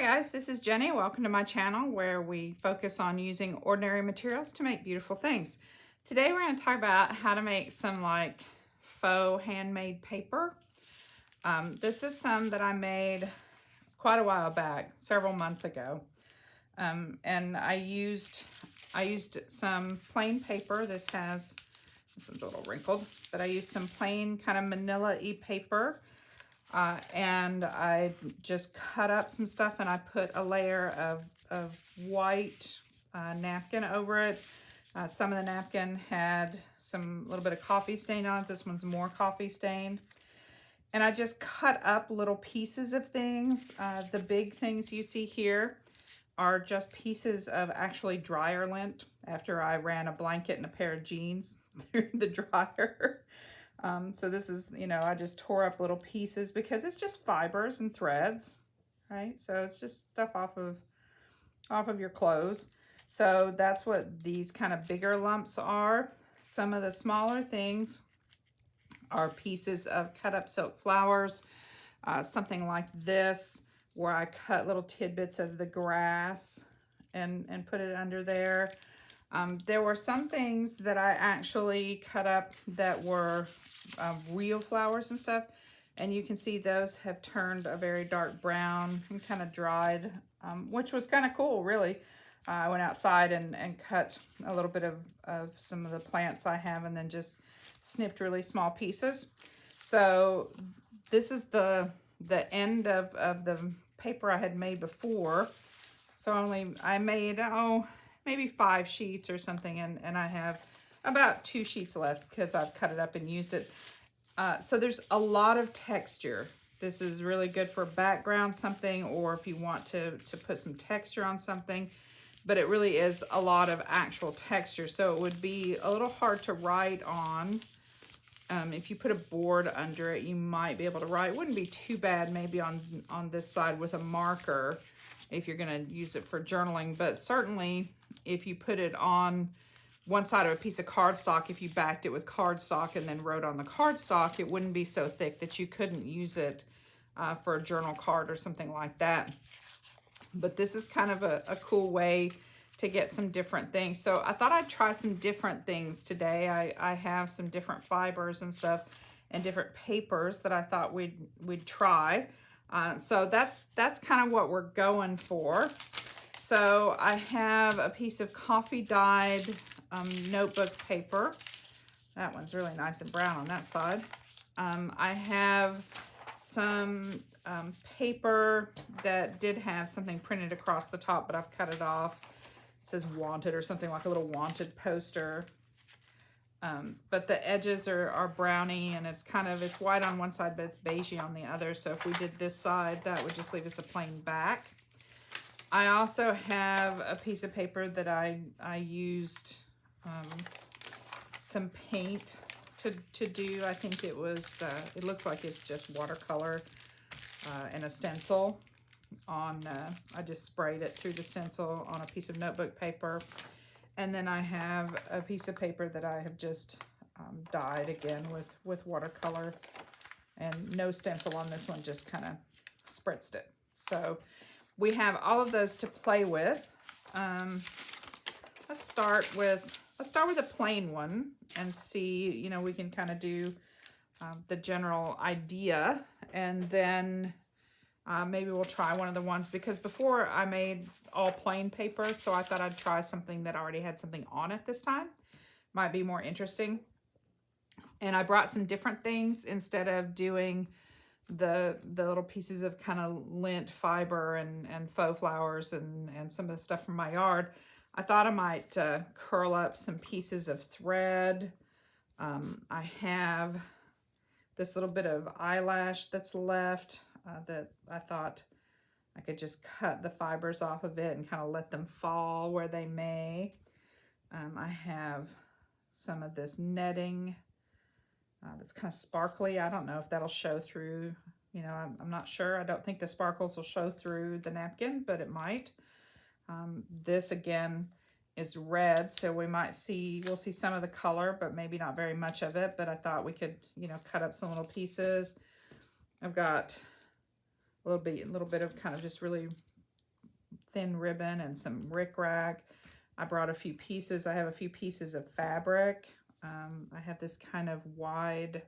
guys, this is Jenny. Welcome to my channel where we focus on using ordinary materials to make beautiful things. Today we're going to talk about how to make some like faux handmade paper. This is some that I made quite a while back, several months ago. And I used some plain paper. This one's a little wrinkled, but I used some plain kind of manila-y paper. And I just cut up some stuff and I put a layer of white napkin over it. Some of the napkin had some little bit of coffee stain on it. This one's more coffee stained. And I just cut up little pieces of things. The big things you see here are just pieces of actually dryer lint after I ran a blanket and a pair of jeans through the dryer. So this is, I just tore up little pieces because it's just fibers and threads, right? So it's just stuff off of your clothes. So that's what these kind of bigger lumps are. Some of the smaller things are pieces of cut up silk flowers, something like this, where I cut little tidbits of the grass and put it under there. There were some things that I actually cut up that were real flowers and stuff, and you can see those have turned a very dark brown and kind of dried, which was kind of cool, really. I went outside and cut a little bit of some of the plants I have and then just snipped really small pieces. So this is the end of the paper I had made before. So I made, maybe 5 sheets or something, and I have about 2 sheets left because I've cut it up and used it. So there's a lot of texture. This is really good for background something, or if you want to put some texture on something, but it really is a lot of actual texture. So it would be a little hard to write on. If you put a board under it, you might be able to write. It wouldn't be too bad maybe on this side with a marker if you're going to use it for journaling, but certainly if you put it on one side of a piece of cardstock, if you backed it with cardstock and then wrote on the cardstock, it wouldn't be so thick that you couldn't use it for a journal card or something like that. But this is kind of a cool way to get some different things. So I thought I'd try some different things today. I have some different fibers and stuff and different papers that I thought we'd try. So that's kind of what we're going for. So I have a piece of coffee dyed notebook paper. That one's really nice and brown on that side. I have some paper that did have something printed across the top, but I've cut it off. It says wanted or something, like a little wanted poster. But the edges are browny, and it's white on one side, but it's beigey on the other. So if we did this side, that would just leave us a plain back. I also have a piece of paper that I used some paint to do. I think it was, it looks like it's just watercolor and a stencil on, I just sprayed it through the stencil on a piece of notebook paper. And then I have a piece of paper that I have just dyed again with watercolor, and no stencil on this one, just kind of spritzed it. So we have all of those to play with. Let's start with a plain one and see, we can kind of do the general idea, and then maybe we'll try one of the ones, because before I made all plain paper, so I thought I'd try something that already had something on it this time. Might be more interesting. And I brought some different things instead of doing the little pieces of kind of lint fiber and faux flowers and some of the stuff from my yard. I thought I might curl up some pieces of thread. I have this little bit of eyelash that's left that I thought I could just cut the fibers off of it and kind of let them fall where they may. I have some of this netting that's kind of sparkly. I don't know if that'll show through, I'm not sure. I don't think the sparkles will show through the napkin, but it might. This again is red, so we'll see some of the color, but maybe not very much of it. But I thought we could, cut up some little pieces. I've got a little bit of kind of just really thin ribbon and some rickrack. I brought a few pieces. I have a few pieces of fabric. I have this kind of wide,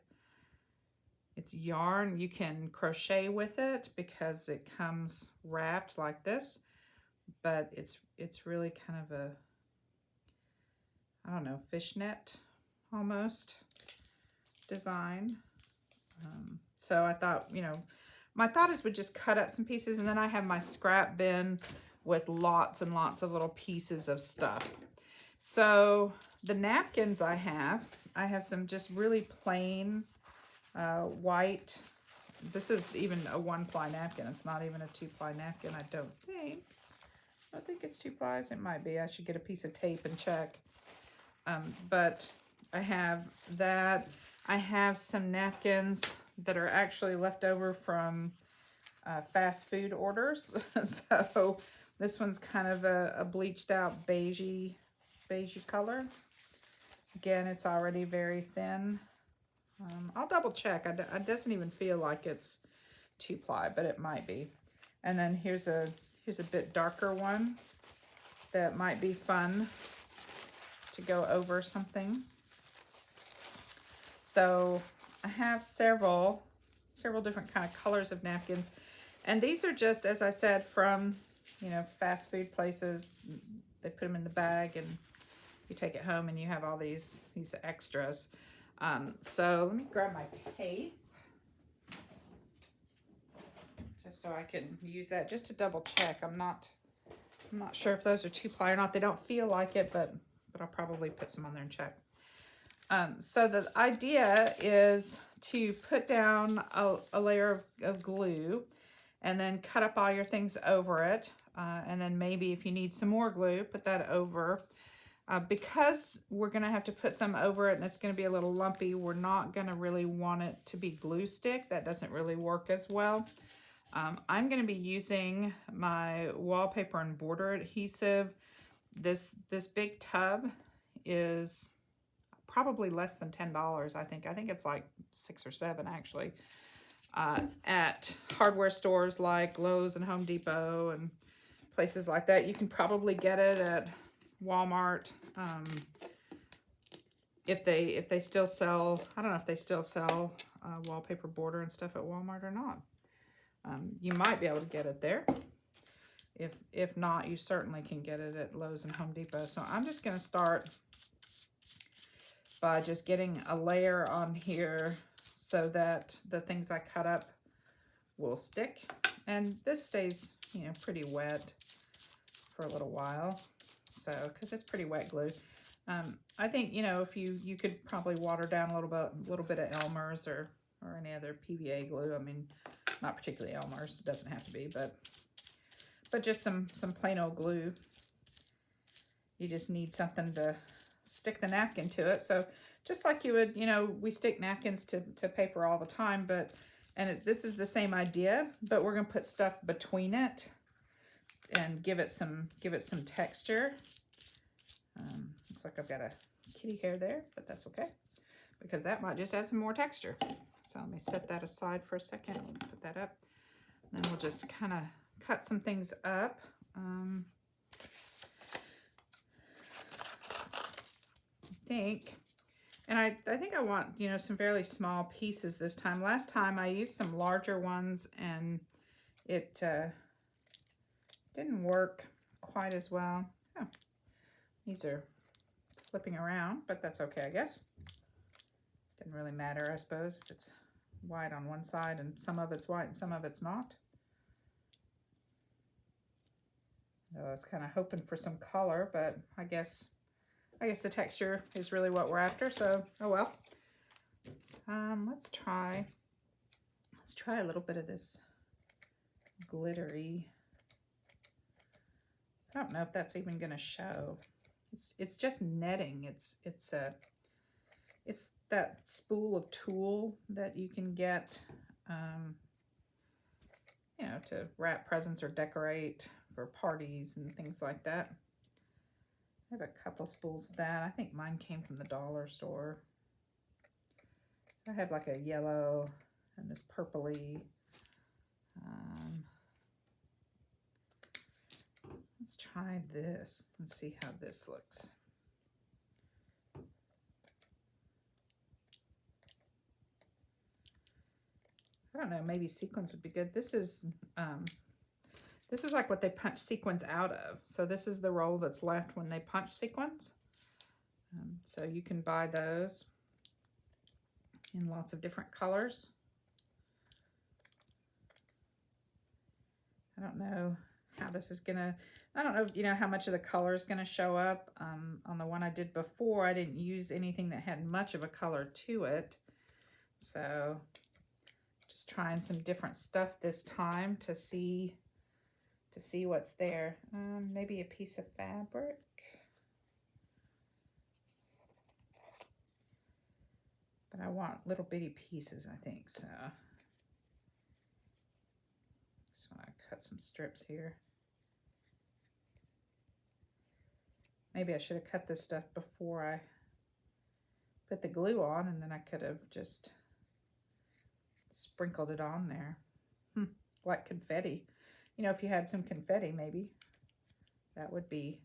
it's yarn. You can crochet with it because it comes wrapped like this, but it's really kind of a, I don't know, fishnet almost design. So I thought, you know, my thought is would just cut up some pieces, and then I have my scrap bin with lots and lots of little pieces of stuff. So the napkins I have some just really plain white. This is even a 1-ply napkin. It's not even a 2-ply napkin, I don't think. I think it's 2 plies. It might be. I should get a piece of tape and check. But I have that. I have some napkins that are actually left over from fast food orders. So this one's kind of a bleached out beigey color. Again, it's already very thin. I'll double check. It doesn't even feel like it's 2-ply, but it might be. And then here's a bit darker one that might be fun to go over something. So I have several different kind of colors of napkins, and these are just, as I said, from, you know, fast food places. They put them in the bag and you take it home and you have all these extras. So let me grab my tape just so I can use that just to double check. I'm not sure if those are 2-ply or not. They don't feel like it, but I'll probably put some on there and check. So the idea is to put down a layer of glue and then cut up all your things over it. And then maybe if you need some more glue, put that over. Because we're going to have to put some over it and it's going to be a little lumpy, we're not going to really want it to be glue stick. That doesn't really work as well. I'm going to be using my wallpaper and border adhesive. This big tub is probably less than $10, I think. I think it's like $6 or $7 actually. At hardware stores like Lowe's and Home Depot and places like that. You can probably get it at Walmart. If they still sell, I don't know if they still sell wallpaper border and stuff at Walmart or not. You might be able to get it there. If not, you certainly can get it at Lowe's and Home Depot. So I'm just going to start by just getting a layer on here so that the things I cut up will stick. And this stays, you know, pretty wet for a little while. So, because it's pretty wet glue. I think, you know, if you could probably water down a little bit of Elmer's or any other PVA glue. I mean, not particularly Elmer's, it doesn't have to be, but just some plain old glue. You just need something to stick the napkin to it. So just like you would, you know, we stick napkins to paper all the time, this is the same idea, but we're going to put stuff between it and give it some texture. Looks like I've got a kitty hair there, but that's okay because that might just add some more texture. So let me set that aside for a second. Put that up. And then we'll just kind of cut some things up. I think I want, you know, some fairly small pieces this time. Last time I used some larger ones and it didn't work quite as well. Oh, these are flipping around, but that's okay, I guess. Didn't really matter, I suppose, if it's white on one side and some of it's white and some of it's not. I was kind of hoping for some color, but I guess the texture is really what we're after, so oh well. Let's try a little bit of this glittery. I don't know if that's even going to show. It's just netting. It's that spool of tulle that you can get, you know, to wrap presents or decorate for parties and things like that. I have a couple spools of that. I think mine came from the dollar store. I have like a yellow and this purpley. Let's try this and see how this looks. I don't know, maybe sequins would be good. This is like what they punch sequins out of. So this is the roll that's left when they punch sequins. So you can buy those in lots of different colors. I don't know how this is gonna, I don't know, you know, how much of the color is gonna show up. On the one I did before, I didn't use anything that had much of a color to it. So just trying some different stuff this time to see what's there. Maybe a piece of fabric. But I want little bitty pieces, I think, so. Just want to cut some strips here. Maybe I should have cut this stuff before I put the glue on, and then I could have just sprinkled it on there. Like confetti. You know, if you had some confetti, maybe that would be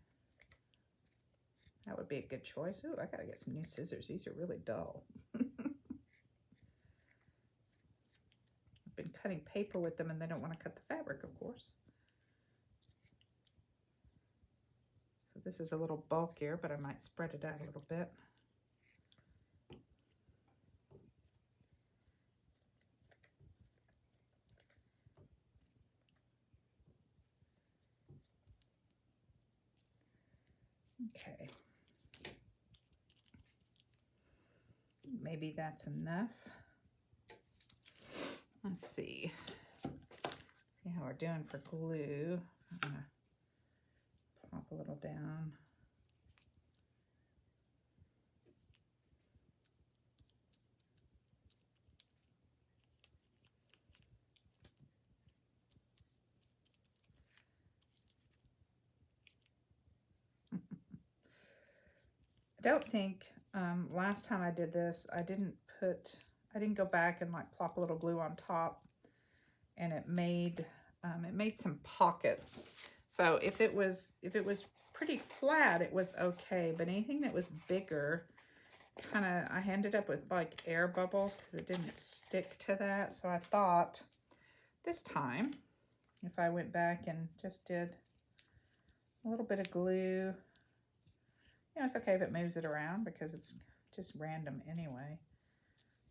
a good choice. Ooh, I gotta get some new scissors. These are really dull. I've been cutting paper with them, and they don't want to cut the fabric, of course. So this is a little bulkier, but I might spread it out a little bit. Okay. Maybe that's enough. Let's see. See how we're doing for glue. I'm gonna plop a little down. I don't think last time I did this, I didn't go back and like plop a little glue on top, and it made some pockets. So if it was pretty flat, it was okay, but anything that was bigger, I ended up with like air bubbles because it didn't stick to that. So I thought this time, if I went back and just did a little bit of glue, you know, it's okay if it moves it around because it's just random anyway,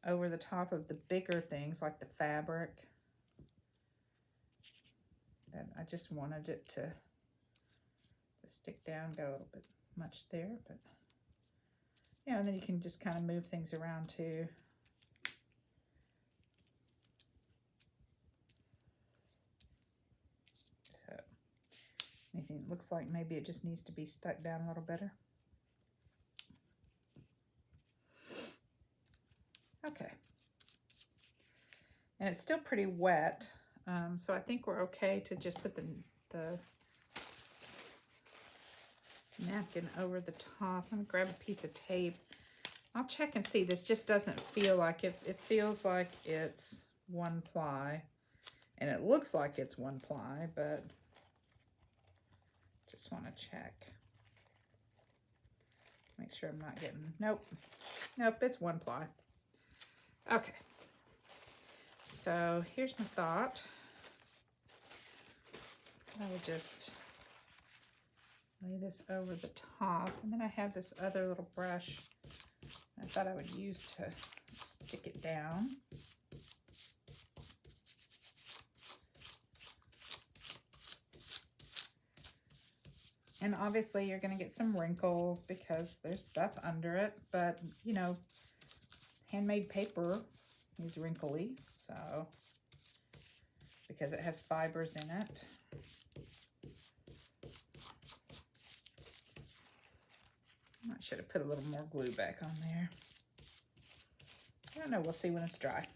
over the top of the bigger things like the fabric. That I just wanted it to stick down, go a little bit much there, but you know, and then you can just kind of move things around too. So anything that looks like maybe it just needs to be stuck down a little better. Okay. And it's still pretty wet, so I think we're okay to just put the napkin over the top. I'm gonna grab a piece of tape. I'll check and see. This just doesn't feel like it. It feels like it's one ply, and it looks like it's one ply, but just want to check. Make sure I'm not getting, nope, it's one ply. Okay, so here's my thought. I would just lay this over the top, and then I have this other little brush I thought I would use to stick it down. And obviously you're going to get some wrinkles because there's stuff under it, but you know, handmade paper is wrinkly, so because it has fibers in it. I should have put a little more glue back on there. I don't know, we'll see when it's dry.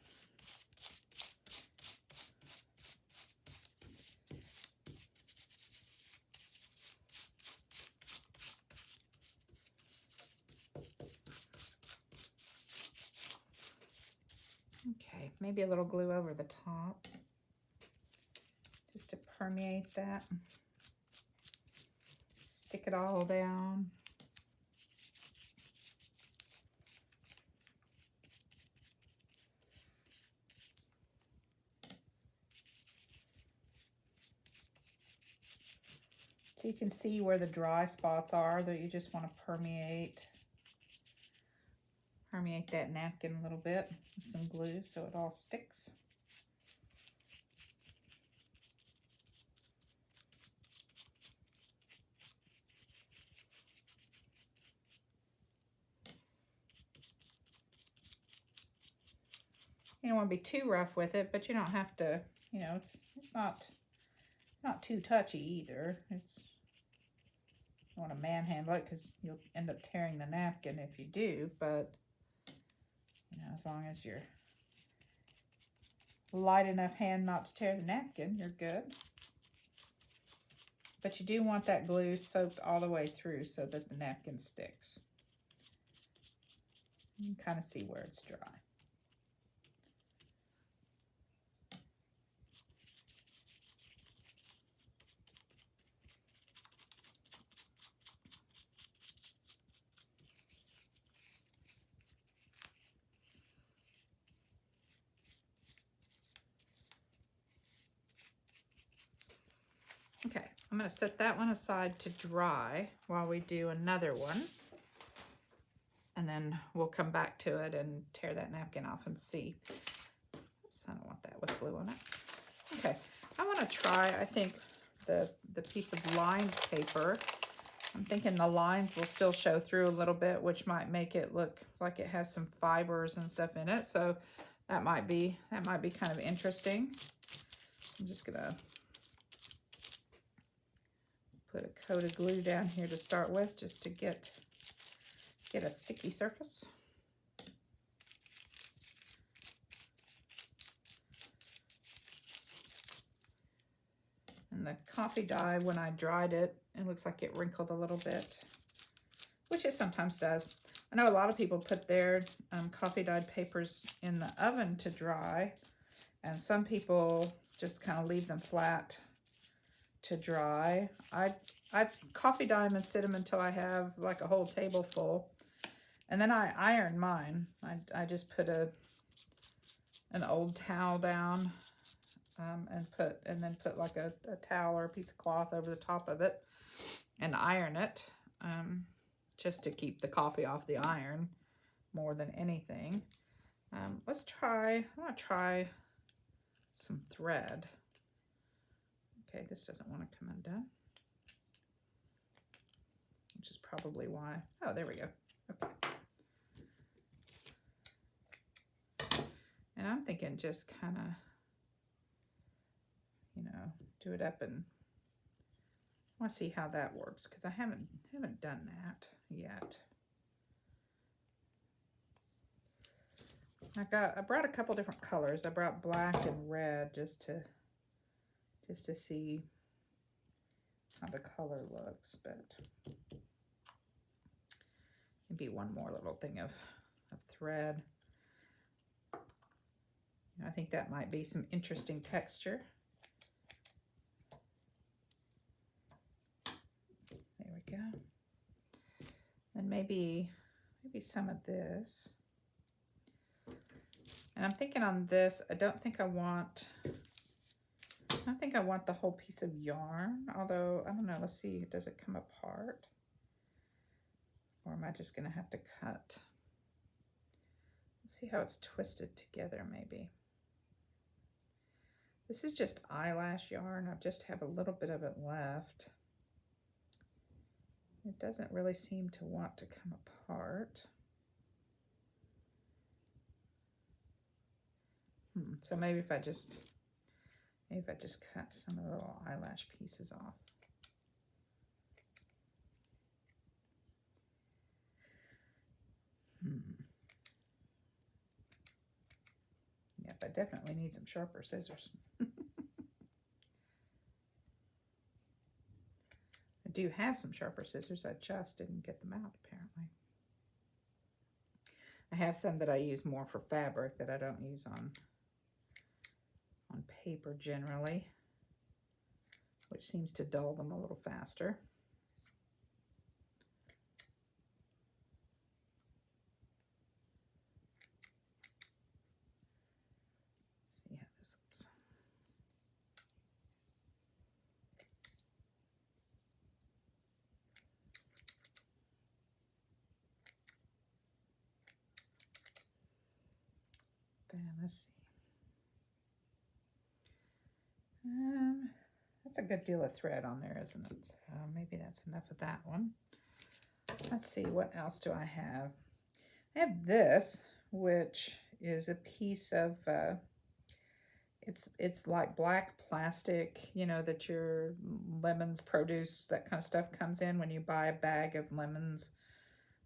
Okay, maybe a little glue over the top just to permeate that. stick it all down. So you can see where the dry spots are that you just want to permeate that napkin a little bit with some glue so it all sticks. You don't want to be too rough with it, but you don't have to, you know, it's not too touchy either. It's, you want to manhandle it because you'll end up tearing the napkin if you do, but you know, as long as you're light enough hand not to tear the napkin, you're good. But you do want that glue soaked all the way through so that the napkin sticks. You can kind of see where it's dry. Okay, I'm going to set that one aside to dry while we do another one. And then we'll come back to it and tear that napkin off and see. Oops, I don't want that with glue on it. Okay, I want to try, I think, the piece of lined paper. I'm thinking the lines will still show through a little bit, which might make it look like it has some fibers and stuff in it. So that might be kind of interesting. I'm just gonna put a coat of glue down here to start with, just to get a sticky surface. And the coffee dye, when I dried it, it looks like it wrinkled a little bit, which it sometimes does. I know a lot of people put their coffee dyed papers in the oven to dry, and some people just kind of leave them flat to dry. I coffee dye them and sit them until I have like a whole table full, and then I iron mine. I just put an old towel down and then put like a towel or a piece of cloth over the top of it and iron it, just to keep the coffee off the iron more than anything. I want to try some thread. Okay, this doesn't want to come undone, which is probably why. Oh, there we go. Okay. And I'm thinking just kind of, you know, do it up, and I want to see how that works because I haven't done that yet. I brought a couple different colors. I brought black and red just to see how the color looks, but maybe one more little thing of thread. I think that might be some interesting texture. There we go. And maybe some of this. And I'm thinking on this, I don't think I want the whole piece of yarn, although, I don't know, let's see, does it come apart? Or am I just gonna have to cut? Let's see how it's twisted together, maybe. This is just eyelash yarn. I just have a little bit of it left. It doesn't really seem to want to come apart. So maybe if I just cut some of the little eyelash pieces off. Yep, I definitely need some sharper scissors. I do have some sharper scissors. I just didn't get them out, apparently. I have some that I use more for fabric that I don't use on paper generally, which seems to dull them a little faster. let's see. That's a good deal of thread on there, isn't it? So maybe that's enough of that one. Let's see, what else do I have? I have this, which is a piece of, it's like black plastic, you know, that your lemons, produce, that kind of stuff comes in when you buy a bag of lemons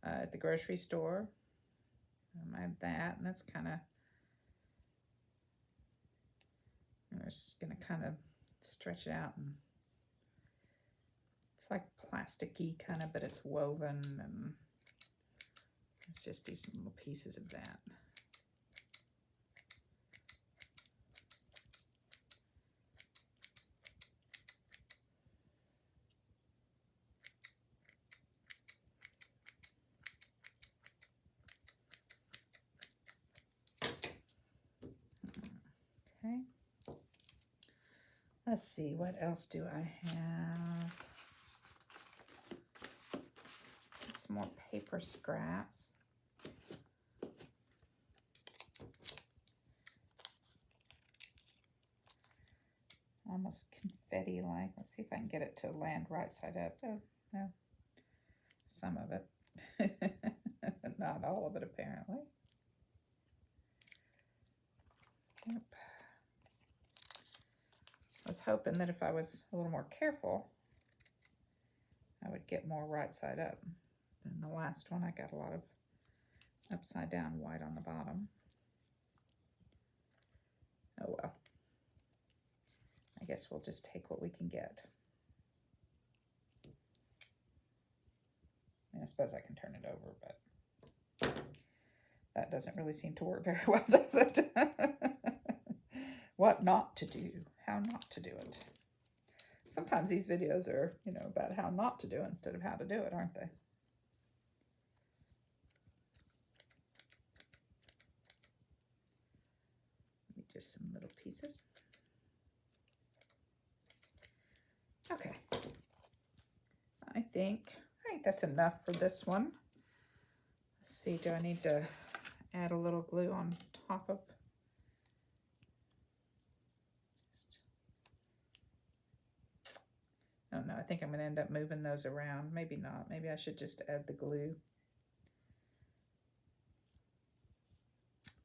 at the grocery store. I have that, and that's kind of, I'm just going to kind of stretch it out, and it's like plasticky kind of, but it's woven, and let's just do some little pieces of that. Okay. Let's see, what else do I have? Some more paper scraps. Almost confetti-like. Let's see if I can get it to land right side up. Oh, no. Some of it. Not all of it, apparently. Yep. I was hoping that if I was a little more careful, I would get more right side up. Then the last one, I got a lot of upside down white on the bottom. Oh well. I guess we'll just take what we can get. And I suppose I can turn it over, but that doesn't really seem to work very well, does it? What not to do, how not to do it. Sometimes these videos are, you know, about how not to do it instead of how to do it, aren't they? Just some little pieces. Okay. I think that's enough for this one. Let's see, do I need to add a little glue on top of? I don't know, I think I'm going to end up moving those around. Maybe not. Maybe I should just add the glue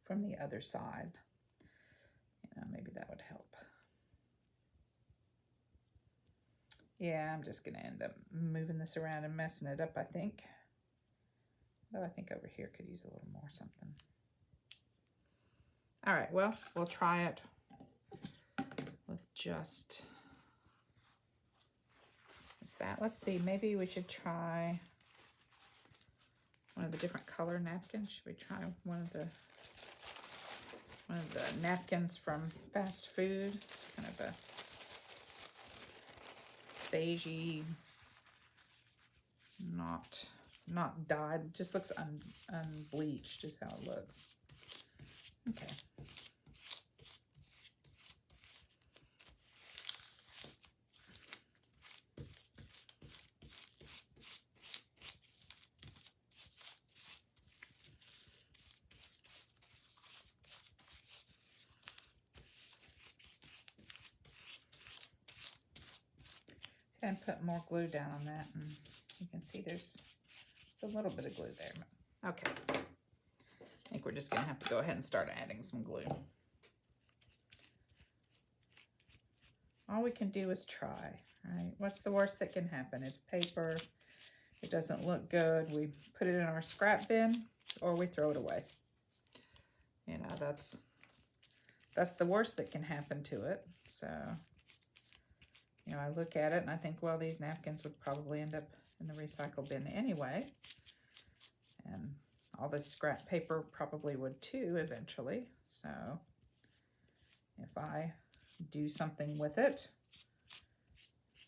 from the other side. You know, maybe that would help. Yeah, I'm just going to end up moving this around and messing it up, I think. Though I think over here could use a little more something. All right, well, we'll try it with just that. Let's see, maybe we should try one of the different color napkins. Should we try one of the napkins from fast food? It's kind of a beigey, not dyed, just looks unbleached is how it looks. Okay. And put more glue down on that, and you can see there's a little bit of glue there. Okay, I think we're just gonna have to go ahead and start adding some glue. All we can do is try, right? What's the worst that can happen? It's paper, it doesn't look good, we put it in our scrap bin, or we throw it away. You know, that's the worst that can happen to it. So, you know, I look at it and I think, well, these napkins would probably end up in the recycle bin anyway. And all this scrap paper probably would too eventually. So if I do something with it,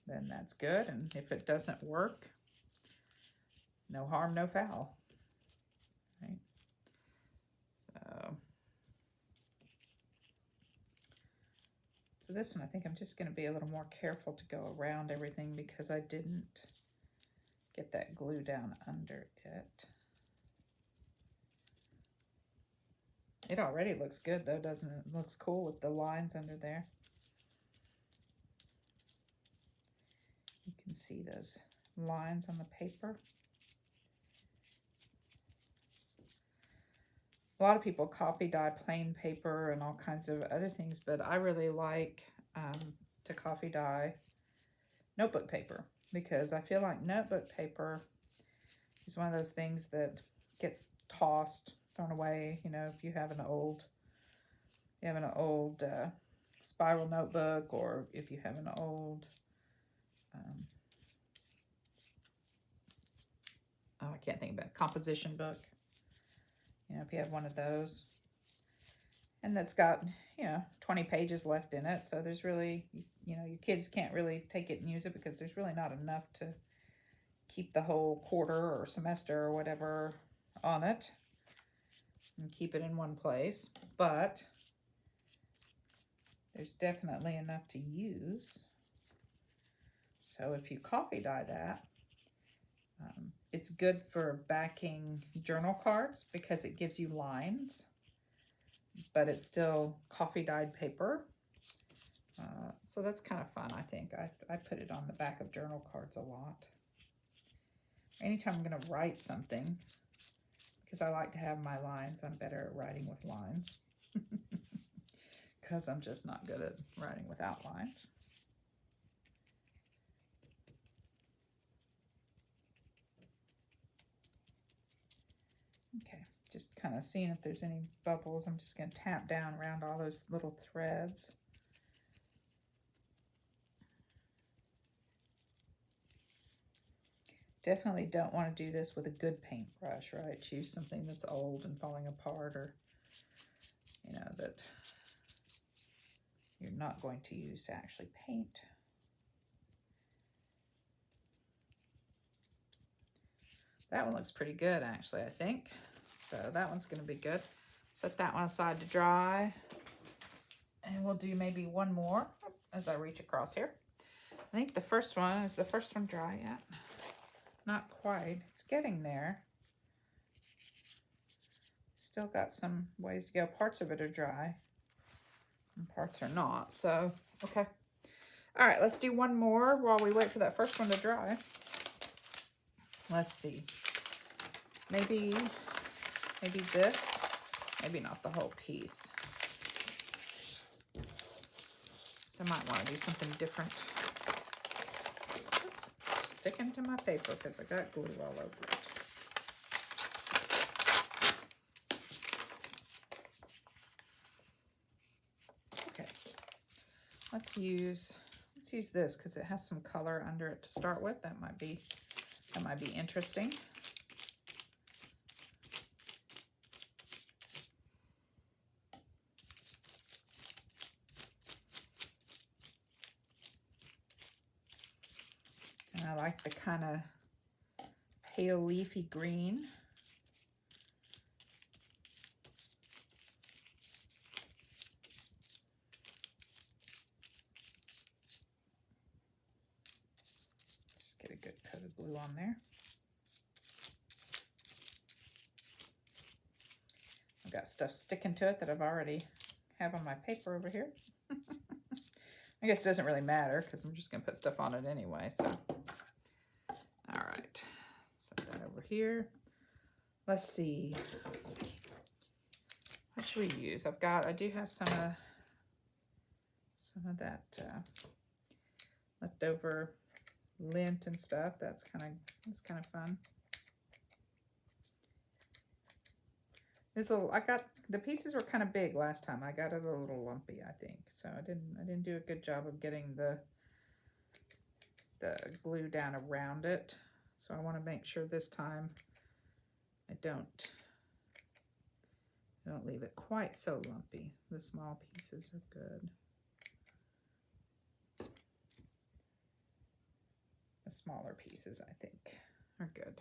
then that's good. And if it doesn't work, no harm, no foul. Right? So this one, I think I'm just going to be a little more careful to go around everything because I didn't get that glue down under it. It already looks good though, doesn't it? It looks cool with the lines under there. You can see those lines on the paper. A lot of people copy dye plain paper and all kinds of other things, but I really like to copy dye notebook paper because I feel like notebook paper is one of those things that gets tossed, thrown away. You know, if you have an old, spiral notebook, or if you have an old, I can't think about it, composition book. You know, if you have one of those, and that's got, 20 pages left in it, so there's really, your kids can't really take it and use it because there's really not enough to keep the whole quarter or semester or whatever on it and keep it in one place, but there's definitely enough to use. So if you copy dye that, it's good for backing journal cards because it gives you lines, but it's still coffee dyed paper. So that's kind of fun, I think. I put it on the back of journal cards a lot. Anytime I'm going to write something, because I like to have my lines, I'm better at writing with lines. Because I'm just not good at writing without lines. Okay, just kind of seeing if there's any bubbles. I'm just going to tap down around all those little threads. Definitely don't want to do this with a good paintbrush, right? Choose something that's old and falling apart, or, that you're not going to use to actually paint. That one looks pretty good, actually, I think. So that one's going to be good. Set that one aside to dry. And we'll do maybe one more as I reach across here. I think the first one, is the first one dry yet? Not quite. It's getting there. Still got some ways to go. Parts of it are dry and parts are not. So, okay. All right, let's do one more while we wait for that first one to dry. Let's see. Maybe this. Maybe not the whole piece. So I might want to do something different. Oops, sticking to my paper because I got glue all over it. Okay. Let's use this because it has some color under it to start with. That might be interesting. And I like the kind of pale leafy green. Just get a good coat of glue on there. I've got stuff sticking to it that I've already have on my paper over here. I guess it doesn't really matter because I'm just going to put stuff on it anyway. So, all right, set that over here. Let's see. What should we use? I do have some of that leftover lint and stuff. That's kind of fun. I got the pieces were kind of big last time. I got it a little lumpy, I think. So I didn't do a good job of getting the glue down around it. So I want to make sure this time I don't leave it quite so lumpy. The small pieces are good. The smaller pieces, I think, are good.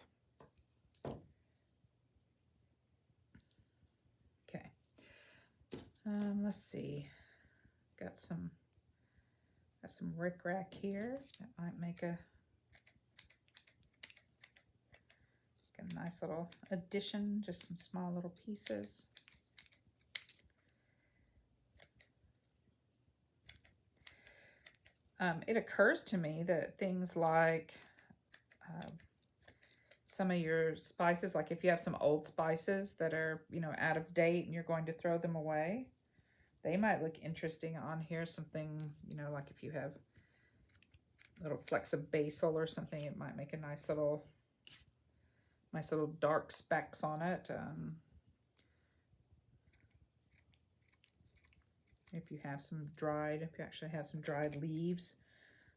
Okay. Let's see. Got some rickrack here that might make a nice little addition. Just some small little pieces. It occurs to me that things like some of your spices, like if you have some old spices that are, you know, out of date and you're going to throw them away, they might look interesting on here. Something, you know, like if you have little flecks of basil or something, it might make a nice little dark specks on it. If you actually have some dried leaves,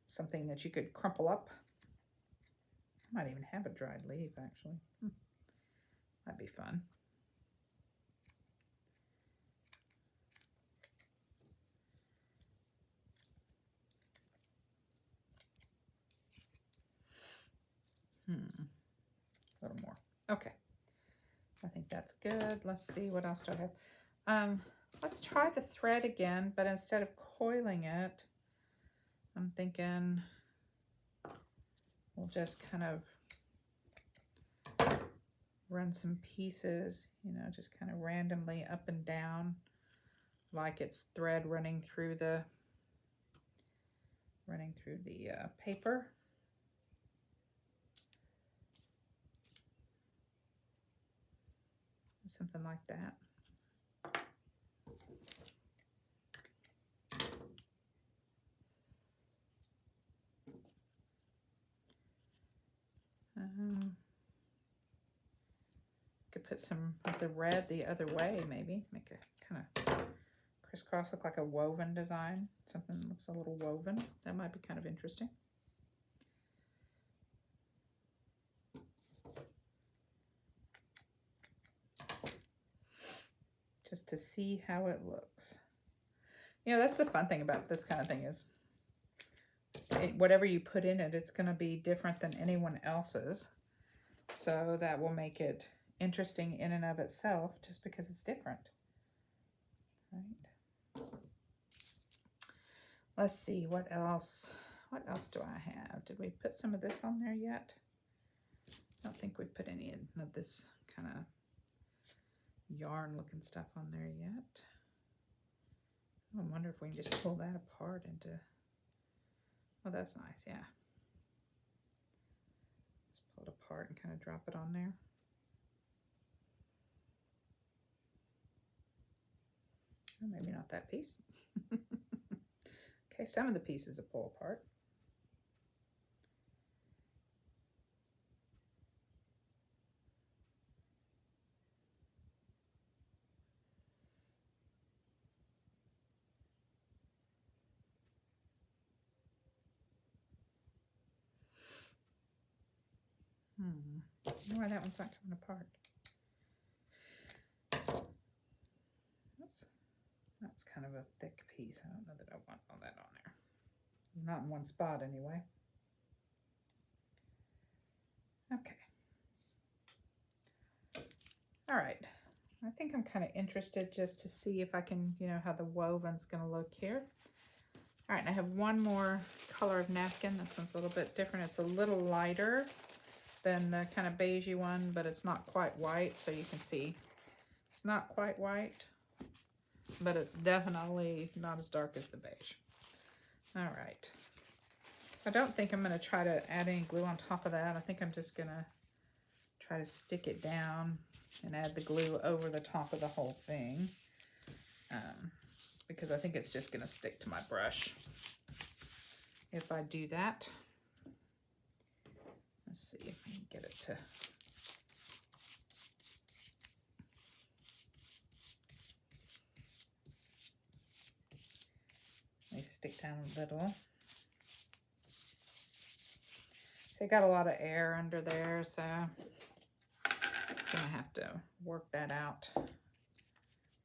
something that you could crumple up. I might even have a dried leaf, actually. That'd be fun. A little more. Okay. I think that's good. Let's see, what else do I have? Let's try the thread again, but instead of coiling it, I'm thinking we'll just kind of run some pieces, you know, just kind of randomly up and down, like it's thread running through the paper. Something like that. Could put some of the red the other way, maybe. Make a kind of crisscross, look like a woven design. Something that looks a little woven. That might be kind of interesting. Just to see how it looks. You know, that's the fun thing about this kind of thing is whatever you put in it, it's going to be different than anyone else's. So that will make it interesting in and of itself just because it's different. Right. Let's see, what else? What else do I have? Did we put some of this on there yet? I don't think we've put any of this kind of yarn looking stuff on there yet. I wonder if we can just pull that apart into, oh, that's nice, yeah. Just pull it apart and kind of drop it on there. Oh, maybe not that piece. Okay, some of the pieces will pull apart. I don't know why that one's not coming apart. Oops. That's kind of a thick piece. I don't know that I want all that on there. Not in one spot anyway. Okay. All right. I think I'm kind of interested just to see if I can, you know, how the woven's going to look here. All right, I have one more color of napkin. This one's a little bit different. It's a little lighter than the kind of beigey one, but it's not quite white, so you can see it's not quite white, but it's definitely not as dark as the beige. All right. So I don't think I'm going to try to add any glue on top of that. I think I'm just going to try to stick it down and add the glue over the top of the whole thing, because I think it's just going to stick to my brush if I do that. Let's see if I can get it to... Let me stick down a little. So I got a lot of air under there, so I'm gonna have to work that out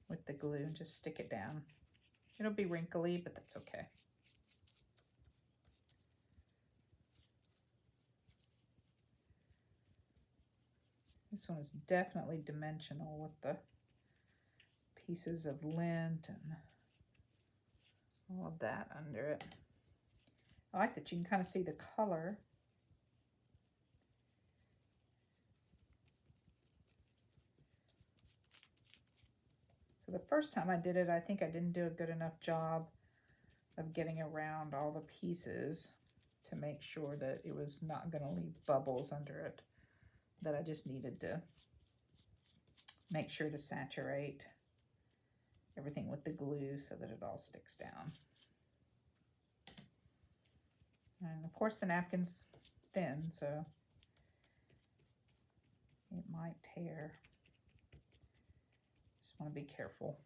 with the glue and just stick it down. It'll be wrinkly, but that's okay. This one is definitely dimensional with the pieces of lint and all of that under it. I like that you can kind of see the color. So the first time I did it, I think I didn't do a good enough job of getting around all the pieces to make sure that it was not going to leave bubbles under it, that I just needed to make sure to saturate everything with the glue so that it all sticks down. And of course the napkin's thin, so it might tear. Just want to be careful.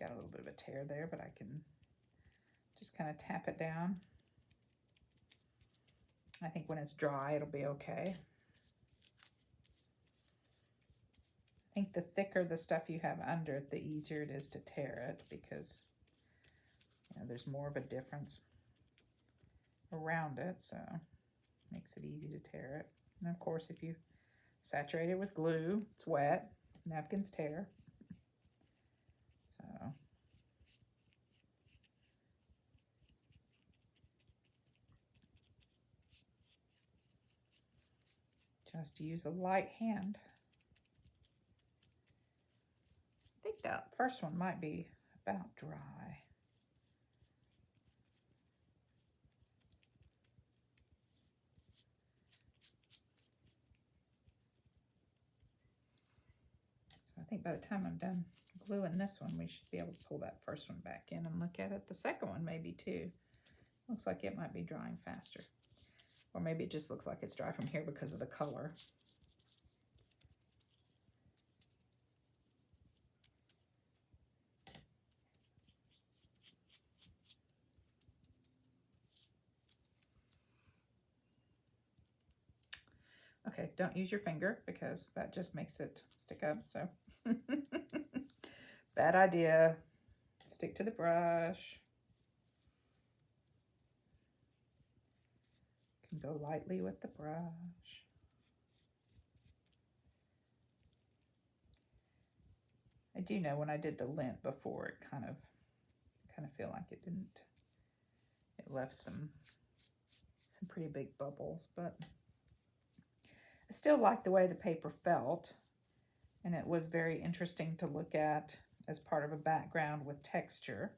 Got a little bit of a tear there, but I can just kind of tap it down. I think when it's dry, it'll be okay. I think the thicker the stuff you have under it, the easier it is to tear it, because there's more of a difference around it, so it makes it easy to tear it. And of course, if you saturate it with glue, it's wet, napkins tear. So just use a light hand. I think that first one might be about dry. So I think by the time I'm done gluing this one, we should be able to pull that first one back in and look at it. The second one maybe too. Looks like it might be drying faster. Or maybe it just looks like it's dry from here because of the color. Okay, don't use your finger because that just makes it stick up, so. Bad idea. Stick to the brush. Can go lightly with the brush. I do know when I did the lint before, it kind of feel like it left some pretty big bubbles, but I still like the way the paper felt, and it was very interesting to look at as part of a background with texture.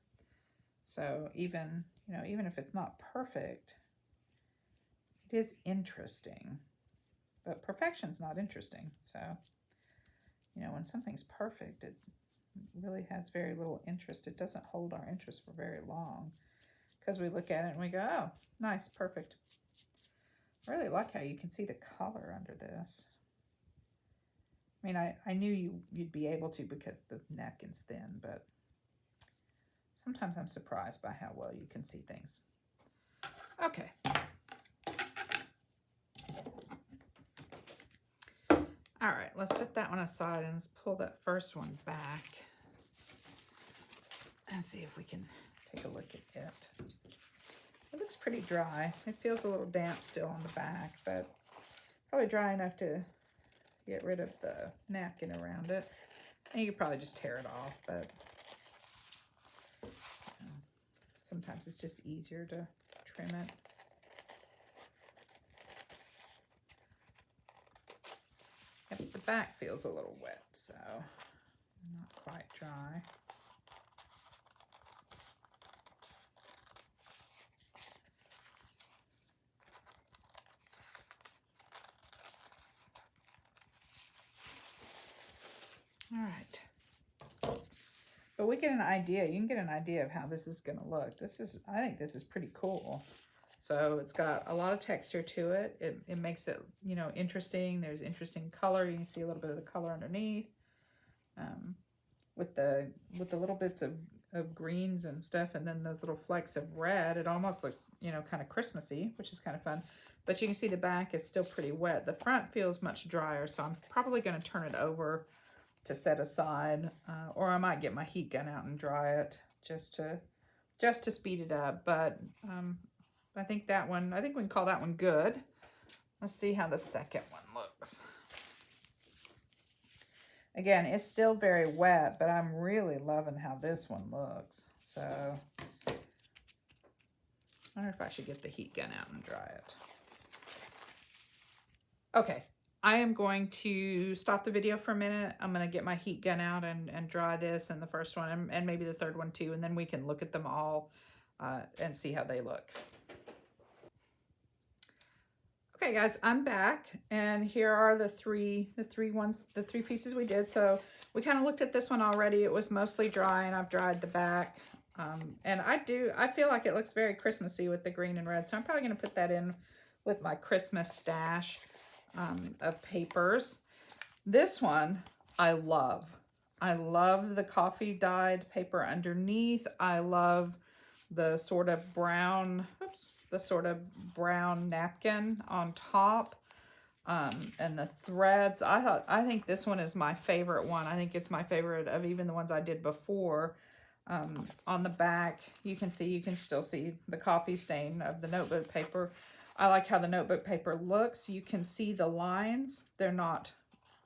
So even if it's not perfect, it is interesting, but perfection's not interesting. So, when something's perfect, it really has very little interest. It doesn't hold our interest for very long because we look at it and we go, oh, nice, perfect. I really like how you can see the color under this. I mean, I knew you'd be able to because the napkin's thin, but sometimes I'm surprised by how well you can see things. Okay. All right, let's set that one aside and let's pull that first one back and see if we can take a look at it. It looks pretty dry. It feels a little damp still on the back, but probably dry enough to get rid of the napkin around it. And you could probably just tear it off, but sometimes it's just easier to trim it. Yep, the back feels a little wet, so not quite dry. All right. But we get an idea. You can get an idea of how this is going to look. I think this is pretty cool. So it's got a lot of texture to it. It makes it, interesting. There's interesting color. You can see a little bit of the color underneath. With the little bits of greens and stuff, and then those little flecks of red, it almost looks, kind of Christmassy, which is kind of fun. But you can see the back is still pretty wet. The front feels much drier, so I'm probably going to turn it over to set aside, or I might get my heat gun out and dry it just to speed it up. But I think we can call that one good. Let's see how the second one looks. Again, it's still very wet, but I'm really loving how this one looks. So I wonder if I should get the heat gun out and dry it. Okay, I am going to stop the video for a minute. I'm going to get my heat gun out and dry this and the first one and maybe the third one too, and then we can look at them all and see how they look. Okay guys, I'm back, and here are the three pieces we did. So we kind of looked at this one already. It was mostly dry, and I've dried the back. And I feel like it looks very Christmassy with the green and red, so I'm probably going to put that in with my Christmas stash of papers. This one I love. I love the coffee dyed paper underneath. I love the sort of brown, napkin on top, and the threads. I think this one is my favorite one. I think it's my favorite of even the ones I did before. On the back, you can still see the coffee stain of the notebook paper. I like how the notebook paper looks. You can see the lines. They're not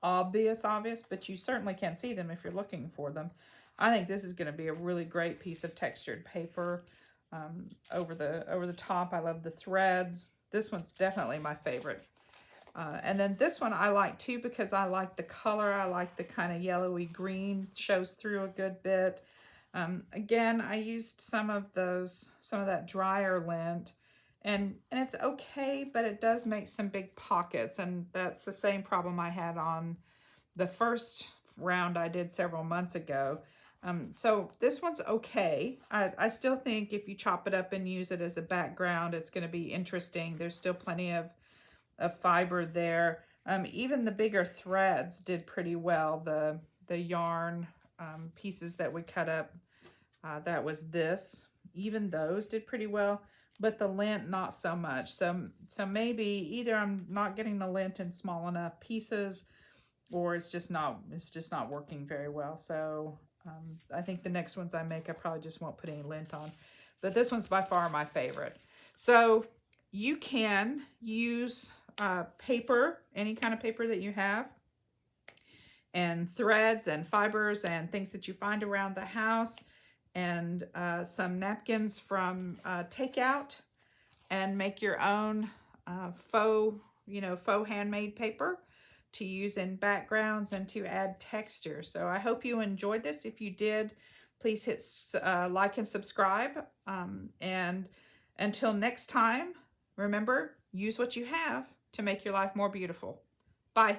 obvious, but you certainly can see them if you're looking for them. I think this is going to be a really great piece of textured paper. Over the top, I love the threads. This one's definitely my favorite. And then this one I like too because I like the color. I like the kind of yellowy green, shows through a good bit. Again, I used some of that drier lint, and it's okay, but it does make some big pockets, and that's the same problem I had on the first round I did several months ago. So this one's okay. I still think if you chop it up and use it as a background, it's going to be interesting. There's still plenty of fiber there. Even the bigger threads did pretty well. The yarn pieces that we cut up, that was this. Even those did pretty well, but the lint not so much. So maybe either I'm not getting the lint in small enough pieces, or it's just not working very well. So I think the next ones I make, I probably just won't put any lint on. But this one's by far my favorite. So you can use paper, any kind of paper that you have, and threads and fibers and things that you find around the house, and some napkins from takeout, and make your own faux handmade paper to use in backgrounds and to add texture. So I hope you enjoyed this. If you did, please hit like and subscribe. And until next time, remember, use what you have to make your life more beautiful. Bye.